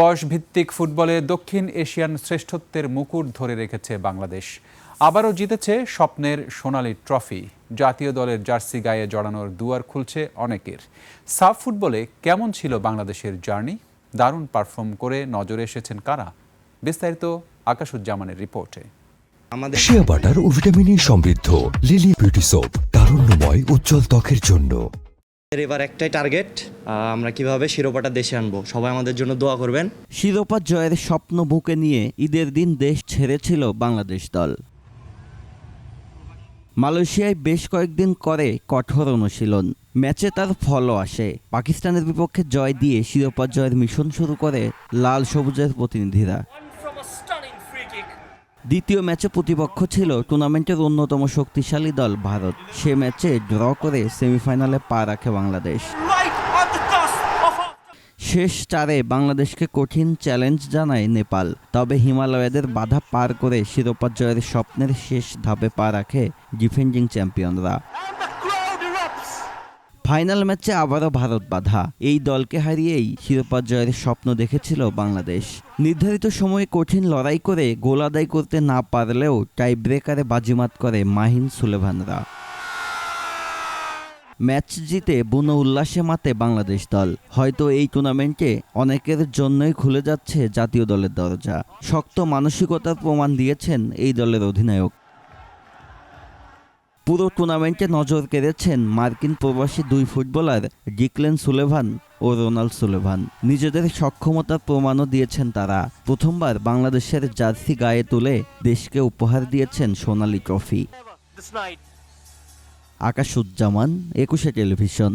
বয়সভিত্তিক ফুটবলে দক্ষিণ এশিয়ান শ্রেষ্ঠত্বের মুকুট ধরে রেখেছে বাংলাদেশ। আবারও জিতেছে স্বপ্নের সোনালী ট্রফি। জাতীয় দলের জার্সি গায়ে জড়ানোর দুয়ার খুলছে অনেকের। সাফ ফুটবলে কেমন ছিল বাংলাদেশের জার্নি? দারুণ পারফর্ম করে নজরে এসেছেন কারা? বিস্তারিত আকাশুজ্জামানের রিপোর্টে। শিয়া বাটার ও ভিটামিন সমৃদ্ধ লিলি বিউটি সোপ, তারুণ্যময় উজ্জ্বল ত্বকের জন্য। এবার একটাই টার্গেট, আমরা কিভাবে শিরোপাটা দেশে আনবো। সবাই আমাদের জন্য দোয়া করবেন। শিরোপা জয়ের স্বপ্ন বুকে নিয়ে ঈদের দিন দেশ ছেড়েছিল বাংলাদেশ দল। মালয়েশিয়ায় বেশ কয়েকদিন করে কঠোর অনুশীলন। ম্যাচে তার ফলও আসে। পাকিস্তানের বিপক্ষে জয় দিয়ে শিরোপা জয়ের মিশন শুরু করে লাল সবুজের প্রতিনিধিরা। দ্বিতীয় ম্যাচে প্রতিপক্ষ ছিল টুর্নামেন্টের অন্যতম শক্তিশালী দল ভারত। সে ম্যাচে ড্র করে সেমিফাইনালে পা রাখে বাংলাদেশ। শেষ চারে বাংলাদেশকে কঠিন চ্যালেঞ্জ জানায় নেপাল। তবে হিমালয়াদের বাধা পার করে শিরোপা জয়ের স্বপ্নের শেষ ধাপে পা রাখে ডিফেন্ডিং চ্যাম্পিয়নরা। ফাইনাল ম্যাচে আবারও ভারত বাধা। এই দলকে হারিয়েই শিরোপা জয়ের স্বপ্ন দেখেছিল বাংলাদেশ। নির্ধারিত সময়ে কঠিন লড়াই করে গোল আদায় করতে না পারলেও টাই ব্রেকারে বাজিমাত করে মাহিন সুলেভানরা। ম্যাচ জিতে বুনো উল্লাসে মাতে বাংলাদেশ দল। হয়তো এই টুর্নামেন্টে অনেকের জন্যই খুলে যাচ্ছে জাতীয় দলের দরজা। শক্ত মানসিকতার প্রমাণ দিয়েছেন এই দলের অধিনায়ক। পুরো টুর্নামেন্টে নজর কেড়েছেন মার্কিন প্রবাসী দুই ফুটবলার ডিক্লেন সুলেভান ও রোনাল্ড সুলেভান। নিজেদের সক্ষমতার প্রমাণও দিয়েছেন তারা। প্রথমবার বাংলাদেশের জার্সি গায়ে তুলে দেশকে উপহার দিয়েছেন সোনালী ট্রফি। আকাশুজ্জামান, 21 টেলিভিশন।